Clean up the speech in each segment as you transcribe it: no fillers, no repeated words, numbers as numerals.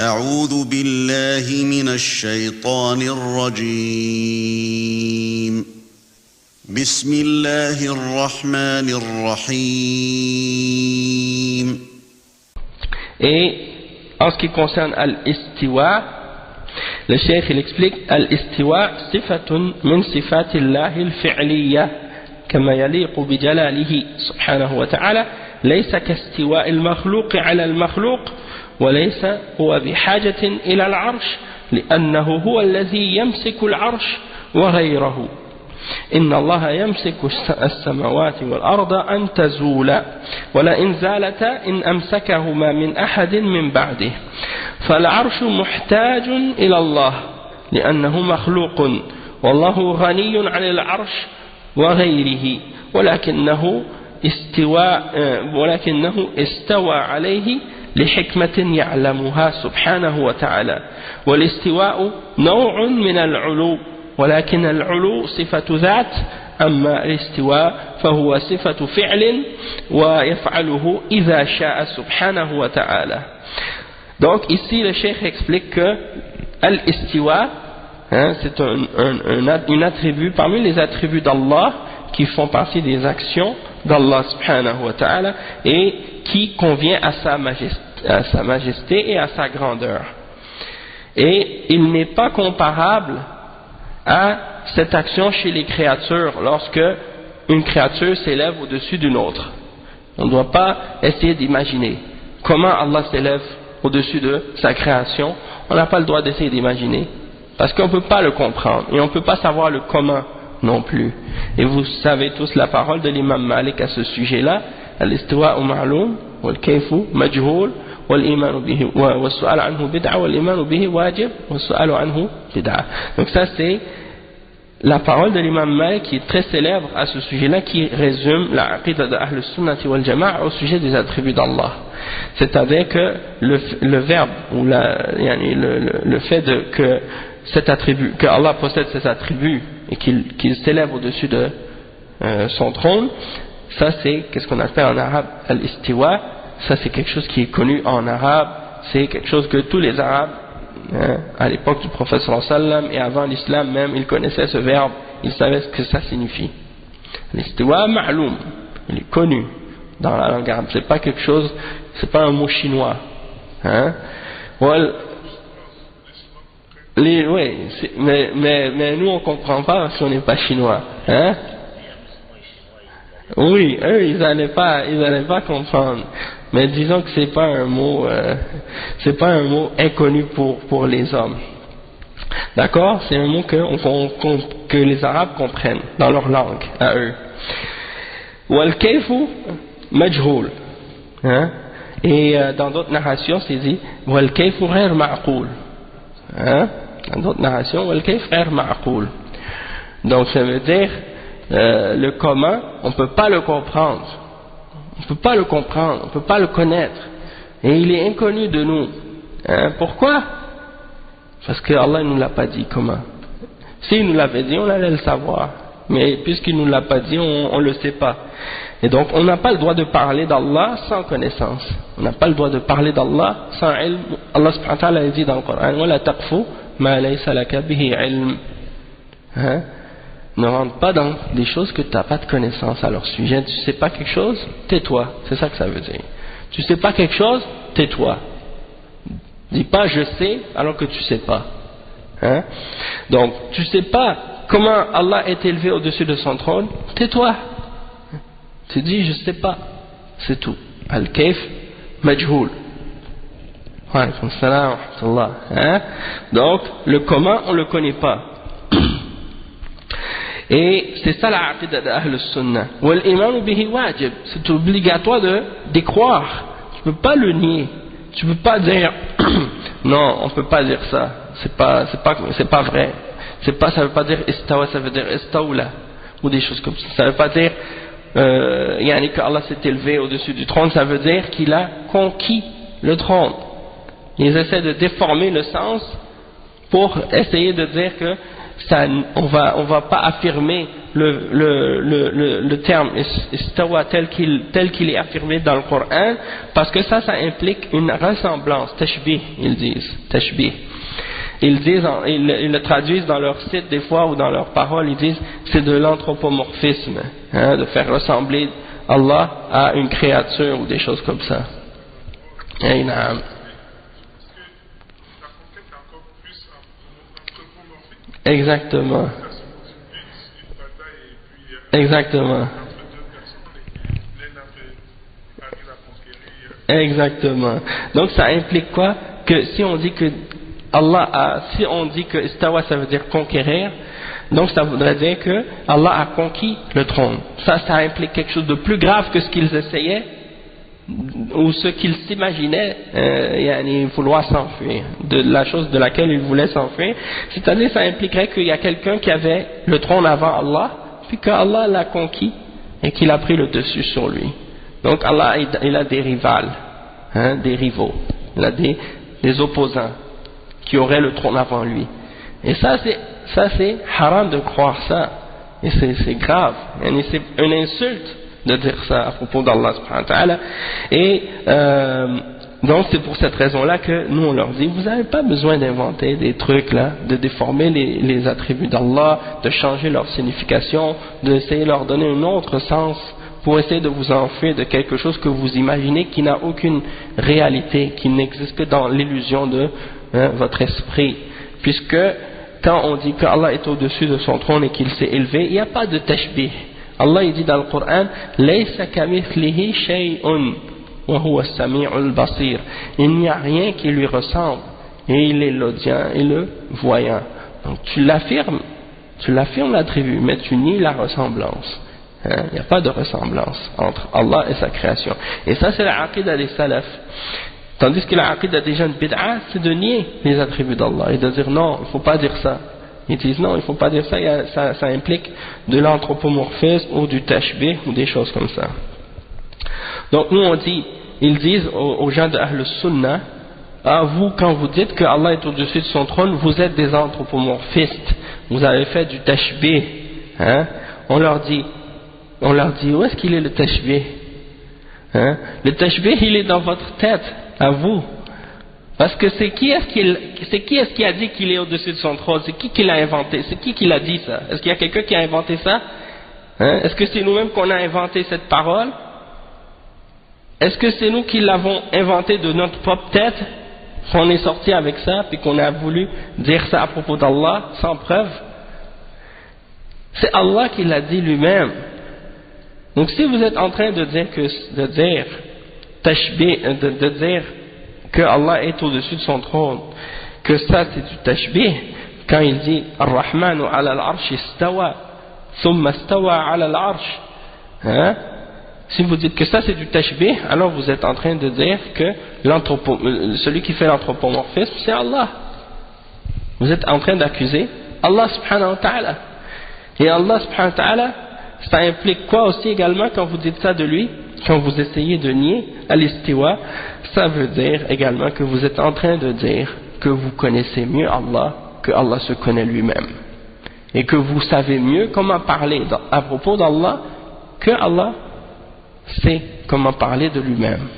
أعوذ بالله من الشيطان الرجيم بسم الله الرحمن الرحيم. Et en ce qui concerne al-istiwa, le cheikh il explique al-istiwa sifatun min sifatillahi al-fi'liya kama yaliqu bi jalalihi subhanahu wa ta'ala laysa kastiwa al-makhluq ala al-makhluq wa laysa huwa bihajatin ila al-arsh li'annahu huwa alladhi yamsiku al-arsh wa ghayruhu. إن الله يمسك السماوات والأرض أن تزولا ولئن زالتا إن أمسكهما من أحد من بعده فالعرش محتاج إلى الله لأنه مخلوق والله غني عن العرش وغيره ولكنه استوى عليه لحكمة يعلمها سبحانه وتعالى. والاستواء نوع من العلو ولكن العلو صفة ذات أما الاستواء فهو صفة فعل ويفعله إذا شاء سبحانه وتعالى. Donc ici le cheikh explique que al-istiwa c'est un attribut parmi les attributs d'Allah qui font partie des actions d'Allah subhanahu wa ta'ala et qui convient à sa majesté et à sa grandeur. Et il n'est pas comparable à cette action chez les créatures lorsque une créature s'élève au-dessus d'une autre. On ne doit pas essayer d'imaginer comment Allah s'élève au-dessus de sa création. On n'a pas le droit d'essayer d'imaginer parce qu'on ne peut pas le comprendre et on ne peut pas savoir le comment non plus. Et vous savez tous la parole de l'imam Malik à ce sujet-là: al-istiwa'u ma'lum wal-kayfu majhul wal-imanu bihi was-su'al anhu bid'a wal-imanu bihi wajib was-su'alu anhu bid'a. Donc ça c'est la parole de l'imam Malik qui est très célèbre à ce sujet-là, qui résume la aqida de Ahl Sunnati wal Jama'a au sujet des attributs d'Allah. C'est-à-dire que le verbe ou le fait que cet attribut, que Allah possède cet attribut et qu'il s'élève au-dessus de son trône, ça c'est qu'est-ce qu'on appelle en arabe al-istiwa. Ça c'est quelque chose qui est connu en arabe, c'est quelque chose que tous les arabes à l'époque du prophète sallallahu alayhi wa sallam et avant l'islam même, ils connaissaient ce verbe, ils savaient ce que ça signifie. L'istiwa ma'loum, il est connu dans la langue arabe, c'est pas quelque chose, c'est pas un mot chinois. Oui, mais nous on comprend pas parce qu'on n'est pas chinois. Oui, eux ils allaient pas comprendre. Mais disons que c'est pas un mot inconnu pour les hommes. D'accord? C'est un mot que les Arabes comprennent dans leur langue à eux. Wal kayfu majhul. Et dans d'autres narrations c'est dit wal kayfu ghayr ma'qul. Dans d'autres narrations wal kayf ghayr ma'qul. Donc ça veut dire le comment, on peut pas le comprendre. On ne peut pas le comprendre, on ne peut pas le connaître. Et il est inconnu de nous. Pourquoi? Parce que Allah ne nous l'a pas dit. Comment? S'il nous l'avait dit, on allait le savoir. Mais puisqu'il ne nous l'a pas dit, on ne le sait pas. Et donc, on n'a pas le droit de parler d'Allah sans connaissance. On n'a pas le droit de parler d'Allah sans ilm. Allah subhanahu wa ta'ala dit dans le Coran: وَلَا تَقْفُ مَا لَيْسَ لَكَ بِهِ عِلْمٍ. Ne rentre pas dans des choses que tu n'as pas de connaissance à leur sujet. Tu ne sais pas quelque chose, tais-toi. C'est ça que ça veut dire. Tu ne sais pas quelque chose, tais-toi. Dis pas je sais alors que tu ne sais pas. Donc, tu ne sais pas comment Allah est élevé au-dessus de son trône, tais-toi. Tu dis je ne sais pas. C'est tout. Al-Kayf Majhoul. Wa alaykum salam wa rahmatullah. Donc, le comment, on ne le connaît pas. Et c'est ça la aqida d'Ahl Sunnah. Wal imanu bihi wajib, c'est obligatoire d'y croire. Tu peux pas le nier. Tu peux pas dire non, on peut pas dire ça. C'est pas vrai. Ça veut pas dire istawa, ça veut dire istawla ou des choses comme ça. Ça veut pas dire que Allah s'est élevé au-dessus du trône. Ça veut dire qu'il a conquis le trône. Ils essaient de déformer le sens pour essayer de dire que on va pas affirmer le terme istawa tel qu'il est affirmé dans le Coran, parce que ça implique une ressemblance, tashbih, ils disent, tashbih. Ils le traduisent dans leur site des fois ou dans leurs paroles, ils disent c'est de l'anthropomorphisme, de faire ressembler Allah à une créature ou des choses comme ça. Exactement. Exactement. Exactement. Donc ça implique quoi? Que si on dit que si on dit que istawa ça veut dire conquérir, donc ça voudrait dire que Allah a conquis le trône. Ça implique quelque chose de plus grave que ce qu'ils essayaient ou ce qu'ils s'imaginaient vouloir s'enfuir, de la chose de laquelle ils voulaient s'enfuir. C'est-à-dire ça impliquerait qu'il y a quelqu'un qui avait le trône avant Allah, puis qu'Allah l'a conquis et qu'il a pris le dessus sur lui. Donc Allah il a des rivales, des rivaux, il a des opposants qui auraient le trône avant lui. Et ça c'est haram de croire ça, et c'est grave, c'est une insulte de dire ça à propos d'Allah subhanahu wa ta'ala. Et donc c'est pour cette raison-là que nous on leur dit, vous n'avez pas besoin d'inventer des trucs là, de déformer les attributs d'Allah, de changer leur signification, d'essayer de leur donner un autre sens pour essayer de vous enfuir de quelque chose que vous imaginez qui n'a aucune réalité, qui n'existe que dans l'illusion de votre esprit. Puisque quand on dit qu'Allah est au-dessus de son trône et qu'il s'est élevé, il n'y a pas de tashbih. Allah il dit dans le Coran, Laysa kamithlihi shay'un wa huwa as-sami'ul basir. Il n'y a rien qui lui ressemble, et il est l'audient et le voyant. Donc tu l'affirmes l'attribut, mais tu nies la ressemblance. Il n'y a pas de ressemblance entre Allah et sa création. Et ça c'est la aqidah des salaf. Tandis que la aqidah des gens de bid'a, c'est de nier les attributs d'Allah et de dire non, il ne faut pas dire ça. Ils disent non, il ne faut pas dire ça, ça implique de l'anthropomorphisme ou du tashbih ou des choses comme ça. Donc nous on dit, ils disent aux gens de Ahl Sunnah, vous quand vous dites que Allah est au-dessus de son trône, vous êtes des anthropomorphistes, vous avez fait du tashbih. On leur dit où est-ce qu'il est le tashbih? Le tashbih il est dans votre tête, à vous. Parce que c'est qui est-ce qui a dit qu'il est au-dessus de son trône? C'est qui l'a inventé? C'est qui l'a dit ça? Est-ce qu'il y a quelqu'un qui a inventé ça? Est-ce que c'est nous-mêmes qu'on a inventé cette parole? Est-ce que c'est nous qui l'avons inventé de notre propre tête? Qu'on est sorti avec ça, puis qu'on a voulu dire ça à propos d'Allah, sans preuve? C'est Allah qui l'a dit lui-même. Donc si vous êtes en train de dire que Allah est au-dessus de son trône, que ça c'est du tashbih, quand il dit Ar-Rahmanu ala al-arsh istawa thumma istawa ala al-arsh, si vous dites que ça c'est du tashbih, alors vous êtes en train de dire que celui qui fait l'anthropomorphisme c'est Allah. Vous êtes en train d'accuser Allah subhanahu wa ta'ala. Et Allah subhanahu wa ta'ala, ça implique quoi aussi également quand vous dites ça de lui, quand vous essayez de nier al-istiwa, ça veut dire également que vous êtes en train de dire que vous connaissez mieux Allah que Allah se connaît lui-même, et que vous savez mieux comment parler à propos d'Allah que Allah sait comment parler de lui-même.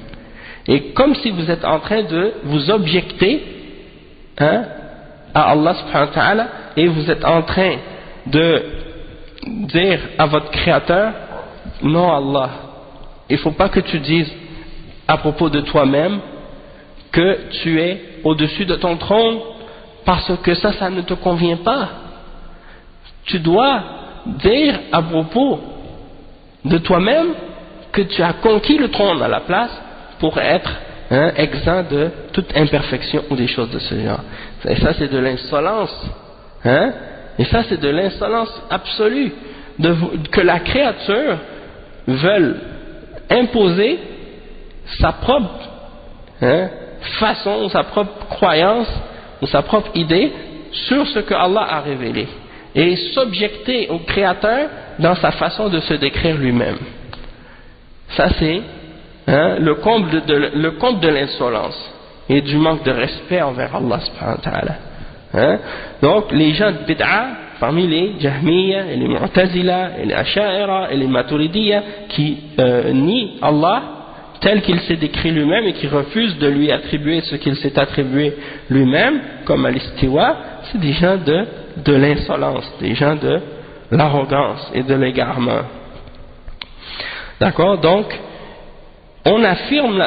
Et comme si vous êtes en train de vous objecter à Allah subhanahu wa ta'ala, et vous êtes en train de dire à votre créateur, non Allah, il ne faut pas que tu dises à propos de toi-même que tu es au-dessus de ton trône, parce que ça ne te convient pas. Tu dois dire à propos de toi-même que tu as conquis le trône à la place pour être exempt de toute imperfection ou des choses de ce genre. Et ça c'est de l'insolence, et ça c'est de l'insolence absolue, que la créature veuille imposer sa propre façon, sa propre croyance ou sa propre idée sur ce que Allah a révélé, et s'objecter au Créateur dans sa façon de se décrire lui-même. Ça c'est le comble de l'insolence et du manque de respect envers Allah subhanahu wa ta'ala. Donc les gens de bid'a, parmi les Jahmiya et les Mu'tazila et les Asha'ira et les Maturidiyya qui nient Allah tel qu'il s'est décrit lui-même et qui refusent de lui attribuer ce qu'il s'est attribué lui-même, comme al-istiwa, c'est des gens de l'insolence, des gens de l'arrogance et de l'égarement. D'accord? Donc, on affirme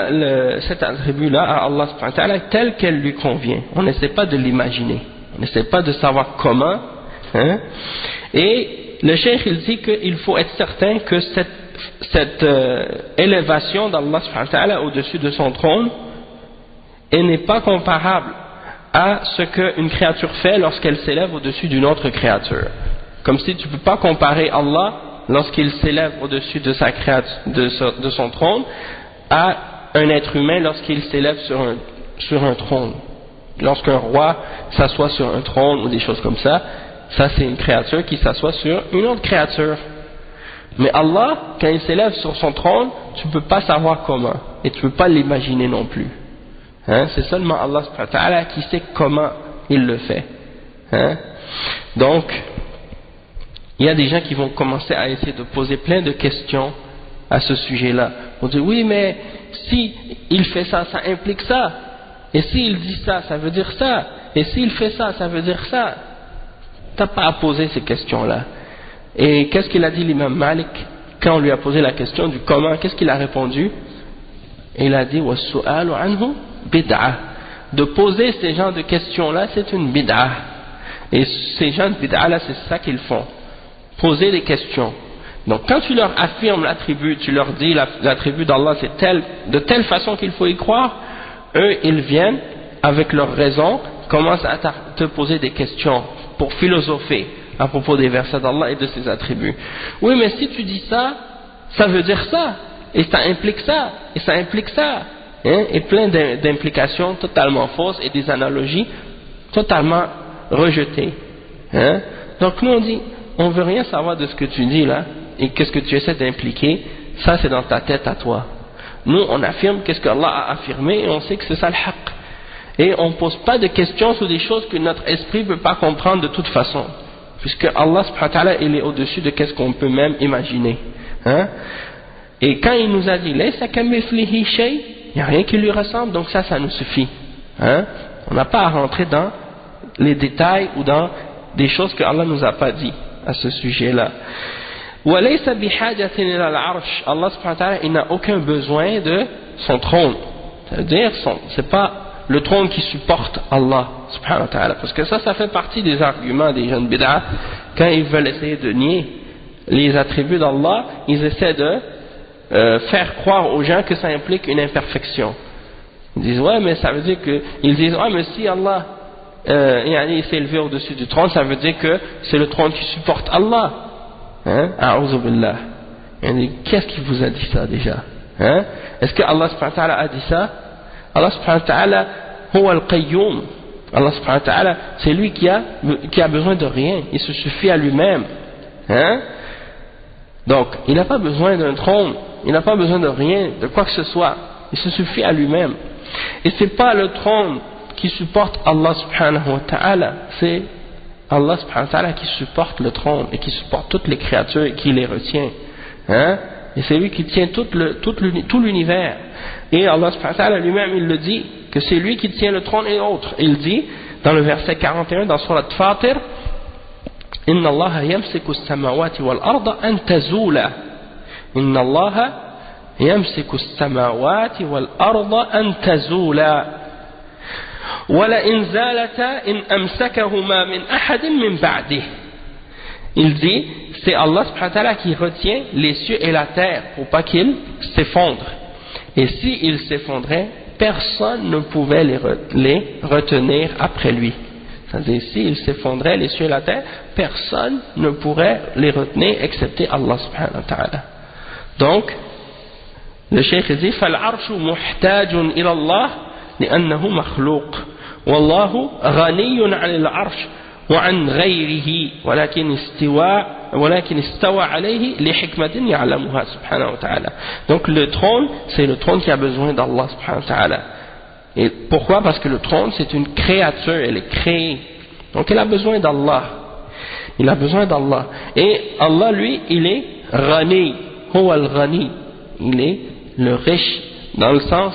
cet attribut-là à Allah subhanahu wa ta'ala tel qu'elle lui convient. On n'essaie pas de l'imaginer. On n'essaie pas de savoir comment. Hein? Et le cheikh, il dit qu'il faut être certain que cette élévation d'Allah subhanahu wa ta'ala au-dessus de son trône, elle n'est pas comparable à ce qu'une créature fait lorsqu'elle s'élève au-dessus d'une autre créature. Comme si tu ne peux pas comparer Allah lorsqu'il s'élève au-dessus de sa créature, de son trône, à un être humain lorsqu'il s'élève sur un trône. Lorsqu'un roi s'assoit sur un trône ou des choses comme ça c'est une créature qui s'assoit sur une autre créature. Mais Allah, quand il s'élève sur son trône, tu ne peux pas savoir comment, et tu ne peux pas l'imaginer non plus. Hein? C'est seulement Allah subhanahu wa ta'ala qui sait comment il le fait. Hein? Donc, il y a des gens qui vont commencer à essayer de poser plein de questions à ce sujet-là. On dit, oui, mais si il fait ça, ça implique ça. Et s'il dit ça, ça veut dire ça. Et s'il fait ça, ça veut dire ça. Tu n'as pas à poser ces questions-là. Et qu'est-ce qu'il a dit l'imam Malik quand on lui a posé la question du comment? Qu'est-ce qu'il a répondu? Il a dit, وَالسُّؤَالُ عَنْهُ بِدْعَةٌ. De poser ces genres de questions-là, c'est une bid'ah. Et ces gens de bid'ah-là, c'est ça qu'ils font. Poser des questions. Donc quand tu leur affirmes l'attribut, tu leur dis l'attribut d'Allah c'est de telle façon qu'il faut y croire, eux ils viennent avec leur raison, commencent à te poser des questions pour philosopher à propos des versets d'Allah et de ses attributs. Oui, mais si tu dis ça, ça veut dire ça, et ça implique ça, et ça implique ça, hein, et plein d'implications totalement fausses et des analogies totalement rejetées. Hein. Donc nous on dit, on veut rien savoir de ce que tu dis là, et qu'est-ce que tu essaies d'impliquer, ça c'est dans ta tête à toi. Nous on affirme qu'est-ce qu'Allah a affirmé, et on sait que c'est ça le haqq. Et on ne pose pas de questions sur des choses que notre esprit ne peut pas comprendre de toute façon. Puisque Allah subhanahu wa ta'ala il est au-dessus de qu'est-ce qu'on peut même imaginer. Hein? Et quand il nous a dit laysa kamithlihi shay, il n'y a rien qui lui ressemble, donc ça nous suffit. Hein? On n'a pas à rentrer dans les détails ou dans des choses que Allah nous a pas dit à ce sujet-là. Walaysa bihajatin ila al-arsh, Allah subhanahu wa ta'ala il n'a aucun besoin de son trône. C'est-à-dire c'est pas le trône qui supporte Allah subhanahu wa ta'ala, parce que ça fait partie des arguments des gens de bid'ah. Quand ils veulent essayer de nier les attributs d'Allah, ils essaient de faire croire aux gens que ça implique une imperfection. Ils disent ouais, mais ça veut dire que ils disent ouais, mais si Allah il s'est élevé au-dessus du trône, ça veut dire que c'est le trône qui supporte Allah. Hein? A'udhu billah. Qu'est-ce qui vous a dit ça déjà? Hein? Est-ce que Allah subhanahu wa ta'ala a dit ça? Allah subhanahu wa ta'ala huwa al-qayyum. Allah subhanahu wa ta'ala c'est lui qui a besoin de rien, il se suffit à lui-même. Hein? Donc il n'a pas besoin d'un trône, il n'a pas besoin de rien, de quoi que ce soit, il se suffit à lui-même. Et c'est pas le trône qui supporte Allah subhanahu wa ta'ala, c'est Allah subhanahu wa ta'ala qui supporte le trône et qui supporte toutes les créatures et qui les retient. Hein? Et c'est lui qui tient tout l'univers. Et Allah subhanahu wa ta'ala lui-même il le dit, que c'est lui qui tient le trône et autres. Il dit dans le verset 41 dans Surat Fatir, Inna Allah yamsiku as-samawati wal arda an tazula. Inna Allah yamsiku as-samawati wal arda an tazula. وَلَئِنْ زَالَتَا إِنْ أَمْسَكَهُمَا مِنْ أَحَدٍ مِنْ بَعْدِهِ. Il dit, c'est Allah subhanahu wa ta'ala qui retient les cieux et la terre pour pas qu'ils s'effondrent. Et s'ils s'effondraient, personne ne pouvait les retenir après lui. C'est-à-dire, s'ils s'effondraient, les cieux et la terre, personne ne pourrait les retenir excepté Allah subhanahu wa ta'ala. Donc, le cheikh dit, فَالْعَرْشُ مُحْتَاجٌ إِلَى اللَّهِ لأنه مخلوق والله غني عن العرش وعن غيره ولكن استوى عليه لحكمة يعلمها سبحانه وتعالى. Donc le trône, c'est le trône qui a besoin d'Allah subhanahu wa ta'ala. Et pourquoi? Parce que le trône c'est une créature, elle est créée, donc elle a besoin d'Allah. Il a besoin d'Allah. Et Allah, lui, il est Ghani. Huwa al-Ghani. Il est le riche, dans le sens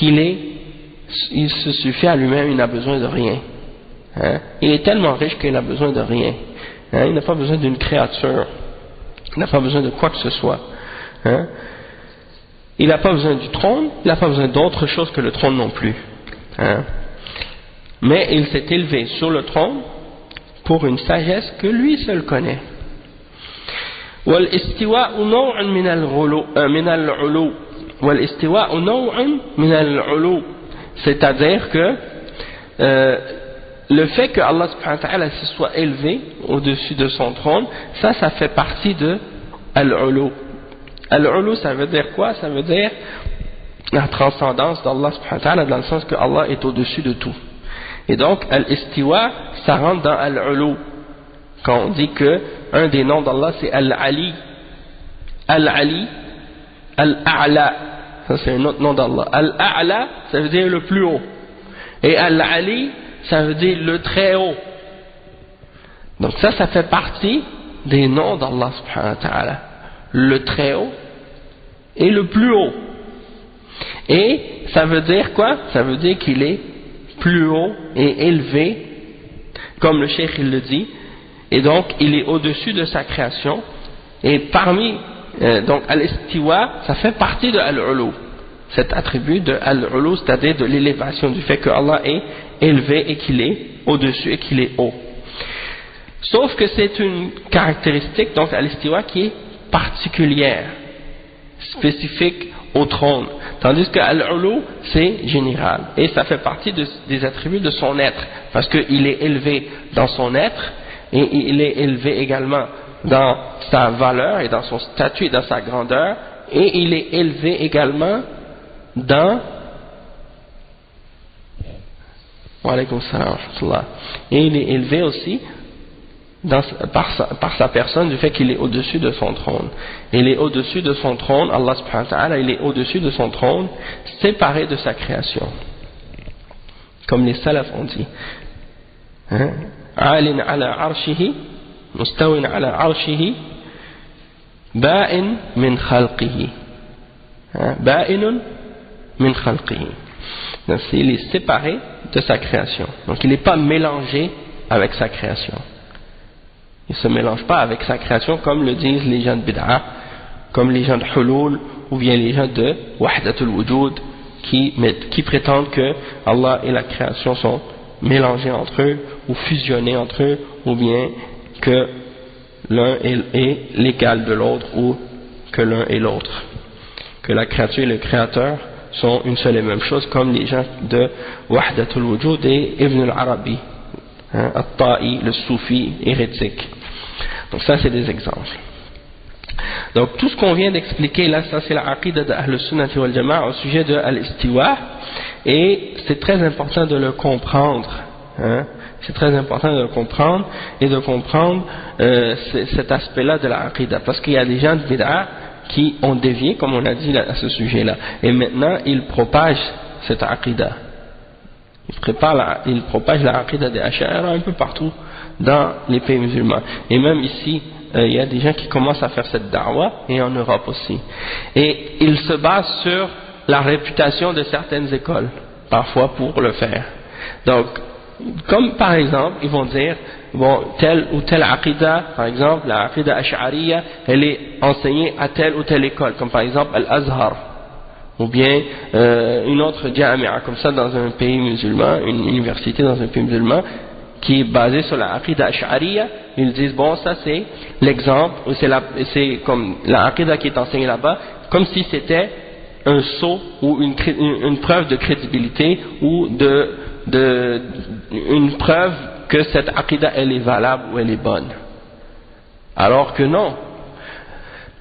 il se suffit à lui-même, il n'a besoin de rien. Hein? Il est tellement riche qu'il n'a besoin de rien. Hein? Il n'a pas besoin d'une créature. Il n'a pas besoin de quoi que ce soit. Hein? Il n'a pas besoin du trône, il n'a pas besoin d'autre chose que le trône non plus. Hein? Mais il s'est élevé sur le trône pour une sagesse que lui seul connaît. والاستواء نوع من العلو والاستواء نوع من العلو, c'est-à-dire que le fait que Allah subhanahu wa ta'ala se soit élevé au-dessus de son trône, ça fait partie de al-ulu. Al-ulu, ça veut dire quoi? Ça veut dire la transcendance d'Allah subhanahu wa ta'ala, dans le sens que Allah est au-dessus de tout. Et donc al-istiwa, ça rentre dans al-ulu. Quand on dit que un des noms d'Allah c'est Al-Ali, Al-Ali, Al-A'la, ça c'est un autre nom d'Allah. Al-A'la, ça veut dire le plus haut. Et Al-Ali, ça veut dire le très haut. Donc ça fait partie des noms d'Allah subhanahu wa ta'ala. Le très haut et le plus haut. Et ça veut dire quoi? Ça veut dire qu'il est plus haut et élevé, comme le cheikh il le dit. Et donc il est au-dessus de sa création, et parmi donc al-istiwa, ça fait partie de al-ulu, cet attribut de al-ulu, c'est-à-dire de l'élévation, du fait que Allah est élevé et qu'il est au-dessus et qu'il est haut. Sauf que c'est une caractéristique, donc al-istiwa, qui est particulière, spécifique au trône, tandis que al-ulu c'est général, et ça fait partie des attributs de son être, parce qu'il est élevé dans son être, et il est élevé également dans sa valeur et dans son statut et dans sa grandeur, et il est élevé également dans et il est élevé aussi par sa personne, du fait qu'il est au-dessus de son trône. Il est au-dessus de son trône, Allah subhanahu wa ta'ala, il est au-dessus de son trône, séparé de sa création, comme les salafs ont dit. Hein? عال على عرشه مستو على عرشه بائن من خلقه بائن من خلقه. Donc il est séparé de sa création, donc il n'est pas mélangé avec sa création, il ne se mélange pas avec sa création comme le disent les gens de bid'a, comme les gens de hulul ou bien les gens de wahdatul wujud qui prétendent que Allah et la création sont mélangés entre eux ou fusionnés entre eux, ou bien que l'un est l'égal de l'autre, ou que l'un est l'autre, que la créature et le créateur sont une seule et même chose, comme les gens de Wahdatul Wujud et Ibn al-Arabi, At-Ta'i, le soufi hérétique. Donc ça c'est des exemples. Donc tout ce qu'on vient d'expliquer là, ça c'est la aqida de Ahl Sunnah wal Jama'a au sujet de Al-Istiwa, et c'est très important de le comprendre. C'est très important de le comprendre et de comprendre cet aspect-là de la aqida, parce qu'il y a des gens de bid'a qui ont dévié, comme on a dit à ce sujet-là, et maintenant ils propagent cette aqida. Ils propagent la aqida des Ash'ari un peu partout dans les pays musulmans, et même ici il y a des gens qui commencent à faire cette da'wa, et en Europe aussi, et ils se basent sur la réputation de certaines écoles parfois pour le faire. Donc comme par exemple ils vont dire bon, telle ou telle aqida, par exemple la aqida ash'ariyya, elle est enseignée à telle ou telle école, comme par exemple Al-Azhar, ou bien une autre jami'a comme ça dans un pays musulman, une université dans un pays musulman qui est basée sur la aqida ash'ariyya. Ils disent bon, ça c'est l'exemple, c'est comme la aqida qui est enseignée là-bas, comme si c'était un sceau ou une preuve de crédibilité, ou une preuve que cette aqida elle est valable ou elle est bonne. Alors que non.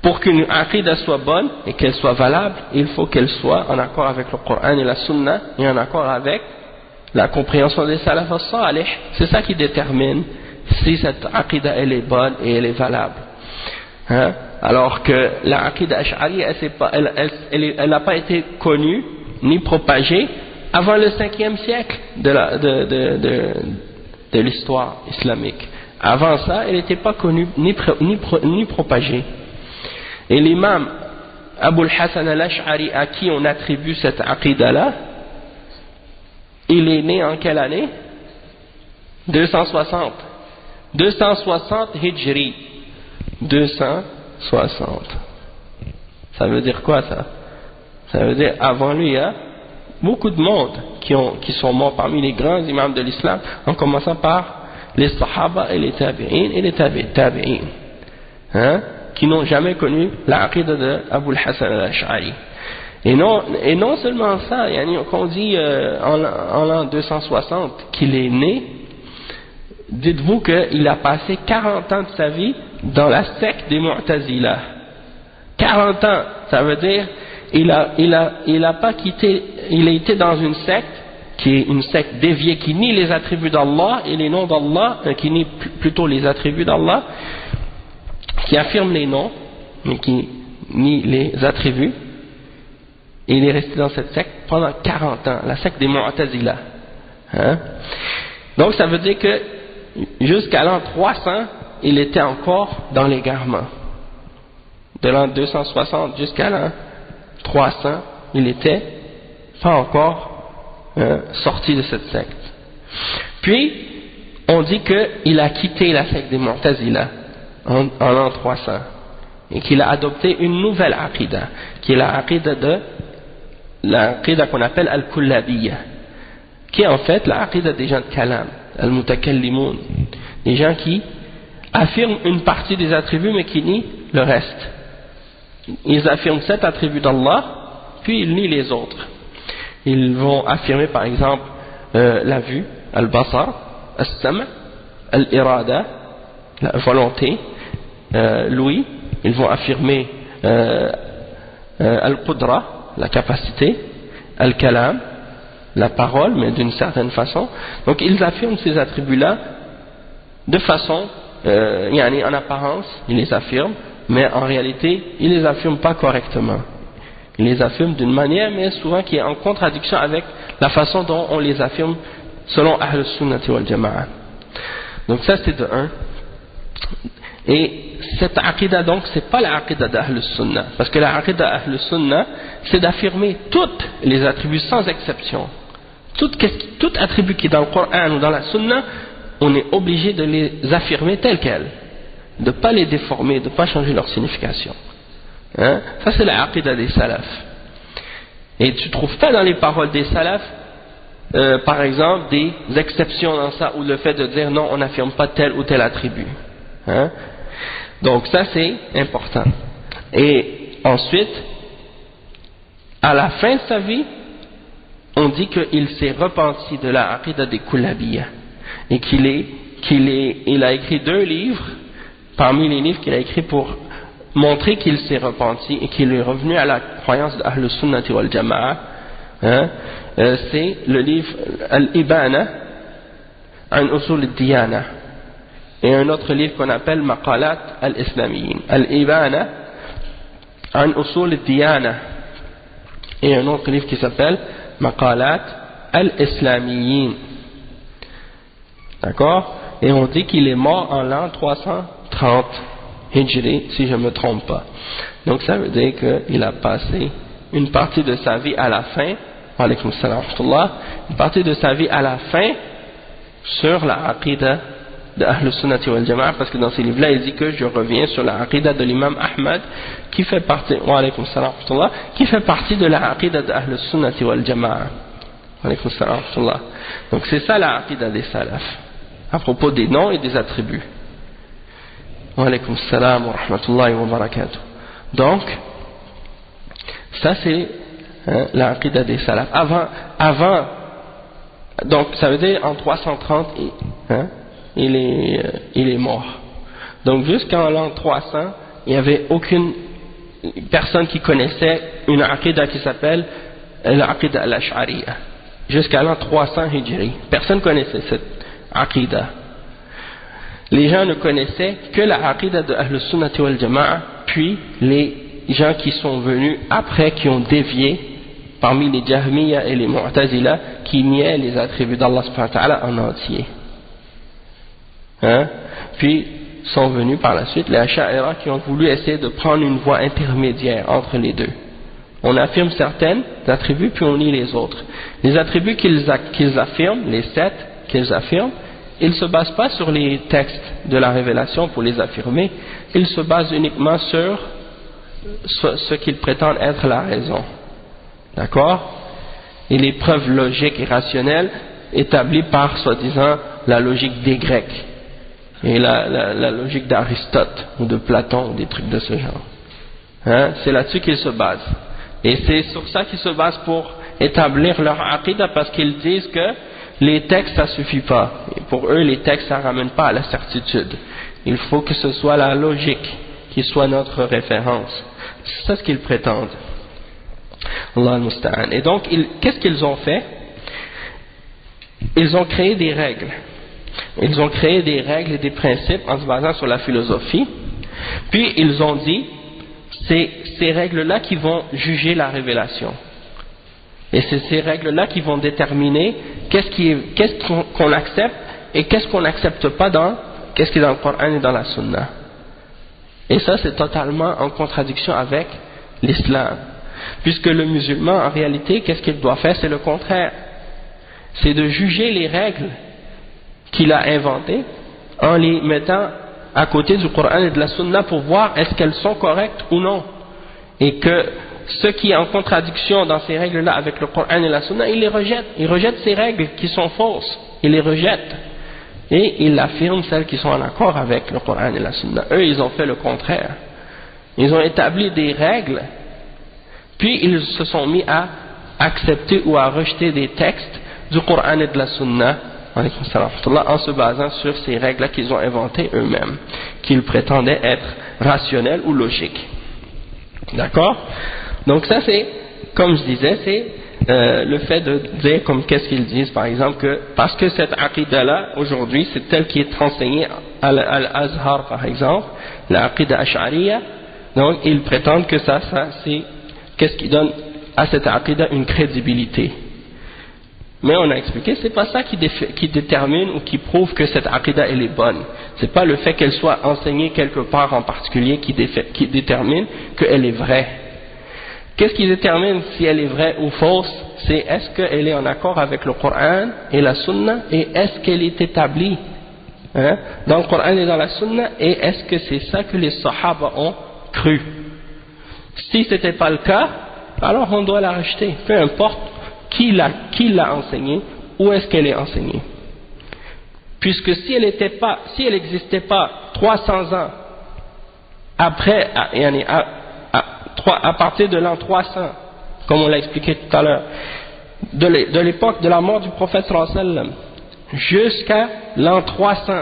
Pour qu'une aqida soit bonne et qu'elle soit valable, il faut qu'elle soit en accord avec le Coran et la Sunna, et en accord avec la compréhension des salaf as-salih. C'est ça qui détermine si cette aqida elle est bonne et elle est valable. Alors que la aqida ash'ari, elle n'a pas été connue ni propagée avant le 5e siècle de l'histoire islamique. Avant ça, elle n'était pas connue ni propagée. Et l'imam Abu al-Hasan al-Ash'ari, à qui on attribue cette aqidah-là, il est né en quelle année? 260. 260 Hijri. 260. Ça veut dire quoi ça? Ça veut dire avant lui, il y a beaucoup de monde qui sont morts parmi les grands imams de l'islam, en commençant par les Sahaba et les Tabi'in et les Tabi'in, hein, qui n'ont jamais connu la aqidah de Abu al-Hasan al-Ash'ari. Et non seulement ça, quand on dit en l'an 260 qu'il est né, dites-vous qu'il a passé 40 ans de sa vie dans la secte des Mu'tazila. 40 ans, ça veut dire il a pas quitté, il a été dans une secte qui est une secte déviée qui nie les attributs d'Allah et les noms d'Allah, qui nie plutôt les attributs d'Allah, qui affirme les noms mais qui nie les attributs. Et il est resté dans cette secte pendant 40 ans, la secte des Mu'tazila. Hein? Donc ça veut dire que jusqu'à l'an 300, il était encore dans l'égarement. De l'an 260 jusqu'à l'an 300, il était pas encore sorti de cette secte. Puis, on dit qu'il a quitté la secte des Mu'tazila en l'an 300 et qu'il a adopté une nouvelle aqidah, qui est la aqidah qu'on appelle al-Kullabiyya, qui est en fait la aqidah des gens de Kalam, al-Mutakallimun, des gens qui affirment une partie des attributs mais qui nient le reste. Ils affirment 7 attributs d'Allah, puis ils nient les autres. Ils vont affirmer par exemple la vue, al-Basar, al-Sam', al-Irada, la volonté, l'ouïe. Ils vont affirmer al-Qudra, la capacité, al-Kalam, la parole, mais d'une certaine façon. Donc ils affirment ces attributs-là de façon, en apparence, ils les affirment, mais en réalité, ils ne les affirment pas correctement. Ils les affirment d'une manière, mais souvent qui est en contradiction avec la façon dont on les affirme selon Ahl al-Sunnati wal Jama'a. Donc ça c'est de un. Et cette aqidah donc, c'est pas la aqidah d'Ahl al-Sunnah, parce que la aqidah d'Ahl al-Sunnah, c'est d'affirmer toutes les attributs sans exception. Tout attribut qui est dans le Coran ou dans la Sunna, on est obligé de les affirmer tels quels, de ne pas les déformer, de ne pas changer leur signification. Hein? Ça c'est la aqidah des salafs. Et tu ne trouves pas dans les paroles des salafs, par exemple, des exceptions dans ça, ou le fait de dire non, on n'affirme pas tel ou tel attribut. Hein? Donc ça c'est important. Et ensuite, à la fin de sa vie, on dit qu'il s'est repenti de la aqidah des Kullabiyya et il a écrit 2 livres parmi les livres qu'il a écrits pour montrer qu'il s'est repenti et qu'il est revenu à la croyance d'Ahl Sunnati wal Jama'a. Hein? C'est le livre Al-Ibana an Usul al-Diyana et un autre livre qu'on appelle Maqalat al-Islamiyyin. Al-Ibana an Usul al-Diyana et un autre livre qui s'appelle Maqalat al-Islamiyyin. D'accord? Et on dit qu'il est mort en l'an 330 Hijri, si je ne me trompe pas. Donc ça veut dire qu'il a passé une partie de sa vie à la fin, alaykoum salam wa rahmatullah, une partie de sa vie à la fin sur la aqidah de Ahl Sunnati wal Jama'a, parce que dans ces livres-là, il dit que je reviens sur la aqidah de l'imam Ahmad, qui fait partie, alaykoum salam wa rahmatullah, qui fait partie de la aqidah de Ahl Sunnati wal Jama'a. Alaykoum salam wa rahmatullah. Donc c'est ça la aqidah des salafs, à propos des noms et des attributs. Wa alaykoum salam wa rahmatullahi wa barakatuh. Donc, ça c'est la aqidah des salafs. Avant, donc ça veut dire en 330, il est mort. Donc jusqu'en l'an 300, il n'y avait aucune personne qui connaissait une aqidah qui s'appelle l'aqidah al-Ash'ariyya. Jusqu'à l'an 300 Hijri, personne ne connaissait cette aqidah. Les gens ne connaissaient que la aqidah de Ahl Sunnati wal Jama'a, puis les gens qui sont venus après, qui ont dévié parmi les Jahmiya et les Mu'tazila, qui niaient les attributs d'Allah subhanahu wa ta'ala en entier. Hein? Puis sont venus par la suite les Asha'ira qui ont voulu essayer de prendre une voie intermédiaire entre les deux. On affirme certains attributs puis on nie les autres. Les attributs qu'ils affirment, les 7 qu'ils affirment, ils ne se basent pas sur les textes de la révélation pour les affirmer, ils se basent uniquement sur ce qu'ils prétendent être la raison. D'accord? Et les preuves logiques et rationnelles établies par, soi-disant, la logique des Grecs et la logique d'Aristote ou de Platon ou des trucs de ce genre. Hein? C'est là-dessus qu'ils se basent. Et c'est sur ça qu'ils se basent pour établir leur aqidah, parce qu'ils disent que les textes ça suffit pas. Et pour eux, les textes ça ramène pas à la certitude. Il faut que ce soit la logique qui soit notre référence. C'est ça ce qu'ils prétendent. Allah al-Musta'an. Et donc, qu'est-ce qu'ils ont fait? Ils ont créé des règles. Ils ont créé des règles et des principes en se basant sur la philosophie. Puis ils ont dit, c'est ces règles-là qui vont juger la révélation. Et c'est ces règles-là qui vont déterminer qu'est-ce qu'on accepte et qu'est-ce qu'on n'accepte pas qu'est-ce qui est dans le Coran et dans la Sunna. Et ça, c'est totalement en contradiction avec l'islam. Puisque le musulman, en réalité, qu'est-ce qu'il doit faire? C'est le contraire. C'est de juger les règles qu'il a inventées en les mettant à côté du Coran et de la Sunna pour voir est-ce qu'elles sont correctes ou non. Et que ce qui est en contradiction dans ces règles-là avec le Coran et la Sunna, il les rejette. Il rejette ces règles qui sont fausses. Il les rejette. Et il affirme celles qui sont en accord avec le Coran et la Sunna. Eux, ils ont fait le contraire. Ils ont établi des règles, puis ils se sont mis à accepter ou à rejeter des textes du Coran et de la Sunna en se basant sur ces règles-là qu'ils ont inventées eux-mêmes, qu'ils prétendaient être rationnelles ou logiques. D'accord? Donc ça c'est, comme je disais, c'est le fait de dire comme qu'est-ce qu'ils disent, par exemple, que parce que cette aqidah-là, aujourd'hui, c'est telle qui est enseignée à l'Azhar, par exemple, la aqidah ash'ariyya, donc ils prétendent que ça c'est qu'est-ce qui donne à cette aqidah une crédibilité. Mais on a expliqué, c'est pas ça qui détermine ou qui prouve que cette aqidah elle est bonne. C'est pas le fait qu'elle soit enseignée quelque part en particulier qui détermine qu'elle est vraie. Qu'est-ce qui détermine si elle est vraie ou fausse? C'est est-ce qu'elle est en accord avec le Coran et la Sunna, et est-ce qu'elle est établie dans le Coran et dans la Sunna, et est-ce que c'est ça que les Sahaba ont cru? Si ce n'était pas le cas, alors on doit la rejeter, peu importe qui l'a enseignée, où est-ce qu'elle est enseignée. Puisque si elle n'existait pas 300 ans après, à partir de l'an 300, comme on l'a expliqué tout à l'heure, de l'époque de la mort du prophète sallallahu alayhi wa sallam jusqu'à l'an 300,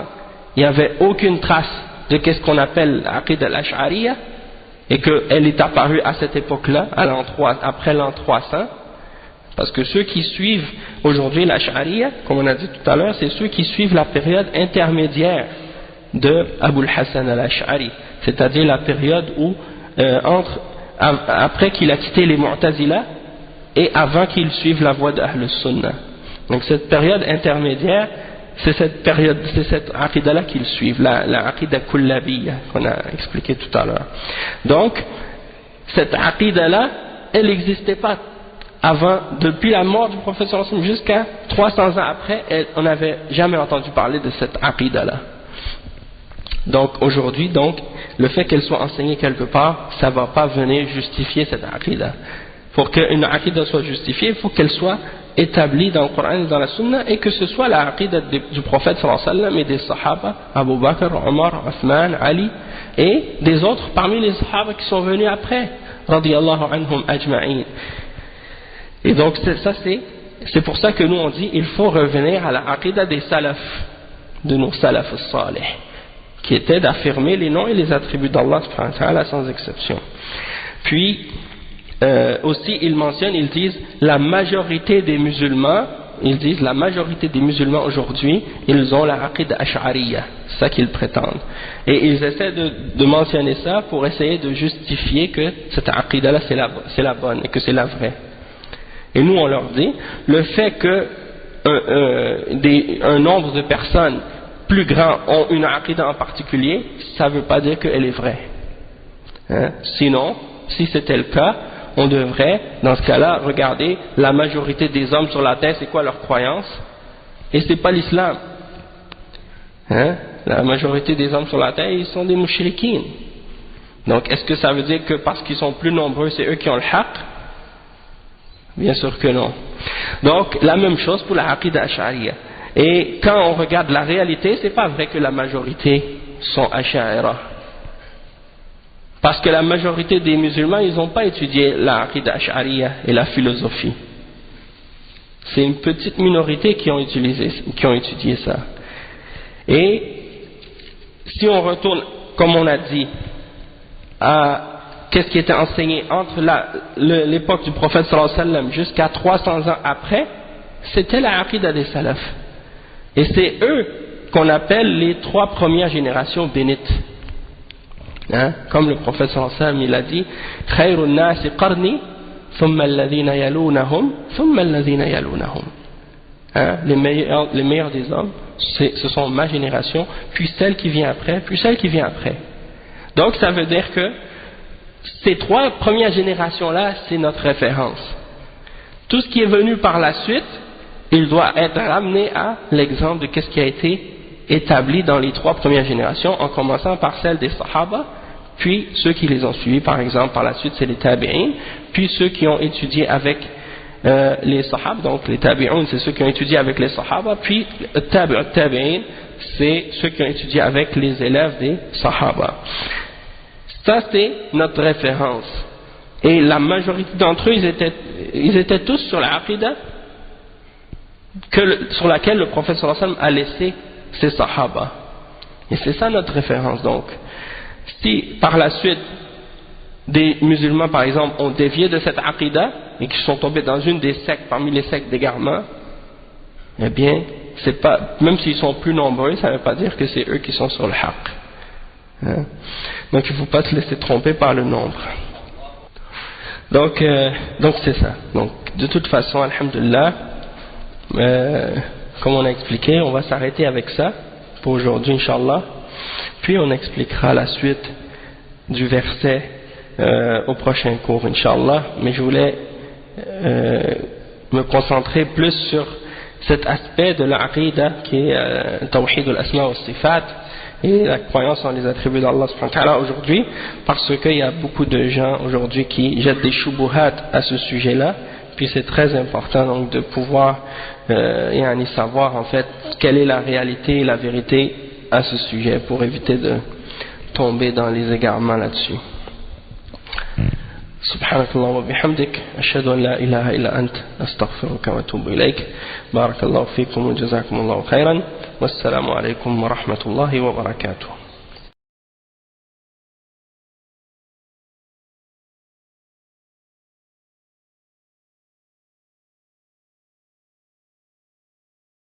il n'y avait aucune trace de ce qu'on appelle l'aqidah al-ash'ariyya, et qu'elle est apparue à cette époque-là, après l'an 300, parce que ceux qui suivent aujourd'hui l'ash'ariyya, comme on a dit tout à l'heure, c'est ceux qui suivent la période intermédiaire de Abul Hassan al-Ash'ari, c'est-à-dire la période où après qu'il a quitté les Mu'tazila et avant qu'il suive la voie d'Ahl Sunnah. Donc cette période intermédiaire, c'est cette aqidah-là qu'ils suivent, la aqidah kullabiyya qu'on a expliqué tout à l'heure. Donc cette aqidah-là, elle n'existait pas avant, depuis la mort du prophète sallallahu alayhi wa sallam jusqu'à 300 ans après, on n'avait jamais entendu parler de cette aqidah-là. Donc aujourd'hui, le fait qu'elle soit enseignée quelque part, ça ne va pas venir justifier cette aqidah. Pour qu'une aqidah soit justifiée, il faut qu'elle soit établie dans le Coran et dans la Sunna, et que ce soit la aqidah du prophète sallallahu alayhi wa sallam et des sahaba, Abu Bakr, Omar, Uthman, Ali, et des autres parmi les sahaba qui sont venus après, radiyallahu anhum ajma'in. Et donc c'est pour ça que nous on dit il faut revenir à la aqidah des salafs, de nos salafs salih, qui était d'affirmer les noms et les attributs d'Allah subhanahu wa ta'ala sans exception. Puis aussi ils mentionnent, ils disent la majorité des musulmans aujourd'hui, ils ont la aqidah ash'ariyya, c'est ça qu'ils prétendent. Et ils essaient de mentionner ça pour essayer de justifier que cette aqidah là c'est la bonne et que c'est la vraie. Et nous on leur dit, le fait que un nombre de personnes plus grands ont une aqidah en particulier, ça ne veut pas dire qu'elle est vraie. Hein? Sinon, si c'était le cas, on devrait, dans ce cas-là, regarder la majorité des hommes sur la terre, c'est quoi leur croyance, et c'est pas l'islam. Hein? La majorité des hommes sur la terre, ils sont des mouchriquines. Donc, est-ce que ça veut dire que parce qu'ils sont plus nombreux, c'est eux qui ont le haqq? Bien sûr que non. Donc, la même chose pour la aqidah ash'ariyya. Et quand on regarde la réalité, c'est pas vrai que la majorité sont ash'ariyya. Parce que la majorité des musulmans, ils n'ont pas étudié la aqidah ash'ariyya et la philosophie. C'est une petite minorité qui ont étudié ça. Et si on retourne, comme on a dit, à qu'est-ce qui était enseigné entre l'époque du prophète sallallahu alayhi wa sallam jusqu'à 300 ans après, c'était la aqidah des salafs. Et c'est eux qu'on appelle les 3 premières générations bénites. Hein? Comme le prophète sallallahu alayhi wa sallam, il a dit Khayrun nasi qarni, thumma alladhina yalunahum, thumma alladhina yalunahum. Hein? Les meilleurs des hommes, ce sont ma génération, puis celle qui vient après, puis celle qui vient après. Donc ça veut dire que ces 3 premières générations-là, c'est notre référence. Tout ce qui est venu par la suite, il doit être ramené à l'exemple de ce qui a été établi dans les 3 premières générations, en commençant par celle des Sahaba, puis ceux qui les ont suivis, par exemple, par la suite, c'est les Tabi'in, puis ceux qui ont étudié avec les Sahaba, donc les Tabi'un, c'est ceux qui ont étudié avec les Sahaba, puis Tabi'in, c'est ceux qui ont étudié avec les élèves des Sahaba. Ça, c'est notre référence. Et la majorité d'entre eux, ils étaient tous sur la aqidah sur laquelle le prophète sallallahu alayhi wa sallam a laissé ses Sahaba. Et c'est ça notre référence. Donc, si par la suite, des musulmans, par exemple, ont dévié de cette aqidah et qui sont tombés dans une des sectes, parmi les sectes d'égarement, eh bien, c'est pas, même s'ils sont plus nombreux, ça ne veut pas dire que c'est eux qui sont sur le haqq. Hein? Donc, il ne faut pas se laisser tromper par le nombre. Donc c'est ça. Donc, de toute façon, alhamdulillah, comme on a expliqué, on va s'arrêter avec ça pour aujourd'hui, Inch'Allah. Puis on expliquera la suite du verset au prochain cours, Inch'Allah. Mais je voulais me concentrer plus sur cet aspect de l'aqida qui est Tawhid al-Asma wa Sifat et la croyance en les attributs d'Allah subhanahu wa ta'ala aujourd'hui, parce qu'il y a beaucoup de gens aujourd'hui qui jettent des shubuhat à ce sujet-là. Puis c'est très important donc de pouvoir savoir en fait quelle est la réalité et la vérité à ce sujet pour éviter de tomber dans les égarements là-dessus. سبحانك اللهم وبحمدك أشهد أن لا إله إلا أنت أستغفرك وأتوب إليك بارك الله فيكم وجزاكم الله خيرا والسلام عليكم ورحمة الله وبركاته.